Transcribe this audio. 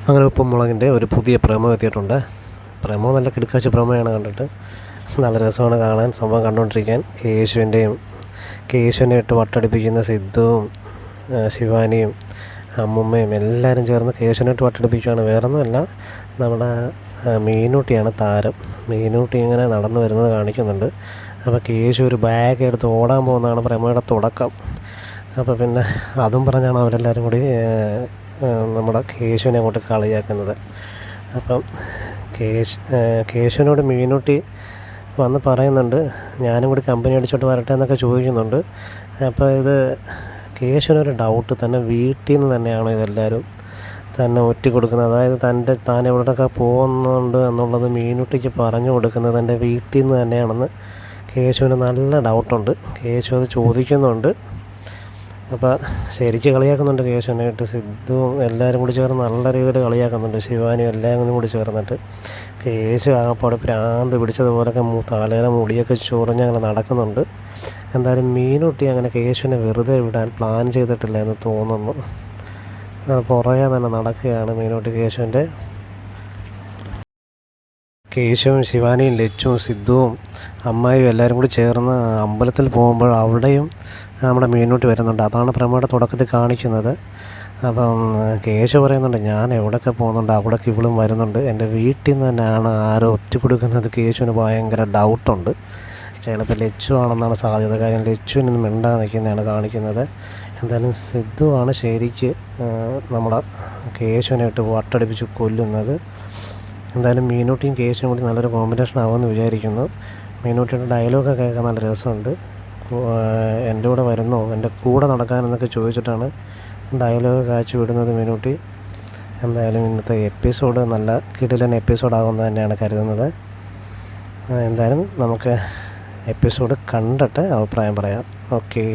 അങ്ങനെ ഉപ്പും മുളകിൻ്റെ ഒരു പുതിയ പ്രമോ എത്തിയിട്ടുണ്ട്. പ്രമോ നല്ല കിടുക്കാച്ച പ്രമോയാണ്, കണ്ടിട്ട് നല്ല രസമാണ് കാണാൻ. സംഭവം കണ്ടുകൊണ്ടിരിക്കാൻ കേശുവിനെ ഇട്ട് വട്ടടിപ്പിക്കുന്ന സിദ്ധുവും ശിവാനിയും അമ്മുമ്മയും എല്ലാവരും ചേർന്ന് കേശുവിനെ ഇട്ട് വട്ടടിപ്പിക്കുകയാണ്. വേറൊന്നുമല്ല, നമ്മുടെ മീനൂട്ടിയാണ് താരം. മീനൂട്ടി ഇങ്ങനെ നടന്നു വരുന്നത് കാണിക്കുന്നുണ്ട്. അപ്പോൾ കേശു ഒരു ബാഗ് എടുത്ത് ഓടാൻ പോകുന്നതാണ് പ്രമോയുടെ തുടക്കം. അപ്പോൾ പിന്നെ അതും പറഞ്ഞാണ് അവരെല്ലാവരും കൂടി നമ്മുടെ കേശുവിനെ അങ്ങോട്ട് കളിയാക്കുന്നത്. അപ്പം കേശുവിനോട് മീനൂട്ടി വന്ന് പറയുന്നുണ്ട്, ഞാനും കൂടി കമ്പനി അടിച്ചോട്ട് വരട്ടെ എന്നൊക്കെ ചോദിക്കുന്നുണ്ട്. അപ്പോൾ ഇത് കേശുവിനൊരു ഡൗട്ട്, തന്നെ വീട്ടിൽ നിന്ന് തന്നെയാണോ ഇതെല്ലാവരും തന്നെ ഒറ്റി കൊടുക്കുന്നത്, അതായത് താൻ എവിടെയൊക്കെ പോകുന്നുണ്ട് എന്നുള്ളത് മീനൂട്ടിക്ക് പറഞ്ഞു കൊടുക്കുന്നത് തൻ്റെ വീട്ടിൽ നിന്ന് തന്നെയാണെന്ന് കേശുവിന് നല്ല ഡൗട്ടുണ്ട്. കേശു അത് ചോദിക്കുന്നുണ്ട്. അപ്പോൾ ശരിക്കും കളിയാക്കുന്നുണ്ട് കേശുവിനായിട്ട്. സിദ്ധുവും എല്ലാവരും കൂടി ചേർന്ന് നല്ല രീതിയിൽ കളിയാക്കുന്നുണ്ട്. ശിവാനിയും എല്ലാവരും കൂടി ചേർന്നിട്ട് കേശു ആകപ്പാട് ഭ്രാന്ത് പിടിച്ചതുപോലൊക്കെ തലയിലെ മുടിയൊക്കെ ചൊറിഞ്ഞ് അങ്ങനെ നടക്കുന്നുണ്ട്. എന്തായാലും മീനൂട്ടി അങ്ങനെ കേശുവിനെ വെറുതെ വിടാൻ പ്ലാൻ ചെയ്തിട്ടില്ല എന്ന് തോന്നുന്നു. പുറകെ തന്നെ നടക്കുകയാണ് മീനൂട്ടി കേശുവും ശിവാനിയും ലച്ചുവും സിദ്ധുവും അമ്മായിയും എല്ലാവരും കൂടി ചേർന്ന് അമ്പലത്തിൽ പോകുമ്പോൾ അവിടെയും നമ്മുടെ മീനൂട്ടി വരുന്നുണ്ട്. അതാണ് പ്രമോയുടെ തുടക്കത്തിൽ കാണിക്കുന്നത്. അപ്പം കേശു പറയുന്നുണ്ട്, ഞാൻ എവിടെയൊക്കെ പോകുന്നുണ്ട് അവിടെയൊക്കെ ഇവളും വരുന്നുണ്ട്, എൻ്റെ വീട്ടിൽ നിന്ന് തന്നെയാണ് ആരോ ഒറ്റ കൊടുക്കുന്നത്. കേശുവിന് ഭയങ്കര ഡൗട്ടുണ്ട്. ചിലപ്പോൾ ലച്ചു ആണെന്നാണ് സാധ്യത. കാര്യം ലച്ചുവിനൊന്നും മിണ്ടാതെ നിൽക്കുന്നതാണ് കാണിക്കുന്നത്. എന്തായാലും സിദ്ധുവാണ് ശരിക്ക് നമ്മുടെ കേശുവിനെ ഇട്ട് വട്ടടിപ്പിച്ച് കൊല്ലുന്നത്. എന്തായാലും മീനൂട്ടിയും കേശുവും കൂടി നല്ലൊരു കോമ്പിനേഷൻ ആവുമെന്ന് വിചാരിക്കുന്നു. മീനൂട്ടിയുടെ ഡയലോഗൊക്കെ കേൾക്കാൻ നല്ല രസമുണ്ട്. എൻ്റെ കൂടെ വരുന്നോ, എൻ്റെ കൂടെ നടക്കാനെന്നൊക്കെ ചോദിച്ചിട്ടാണ് ഡയലോഗ് കാഴ്ച വിടുന്നത് മീനൂട്ടി. എന്തായാലും ഇന്നത്തെ എപ്പിസോഡ് നല്ല കിടിലൻ എപ്പിസോഡാകുമെന്ന് തന്നെയാണ് കരുതുന്നത്. എന്തായാലും നമുക്ക് എപ്പിസോഡ് കണ്ടിട്ട് അഭിപ്രായം പറയാം. ഓക്കേ.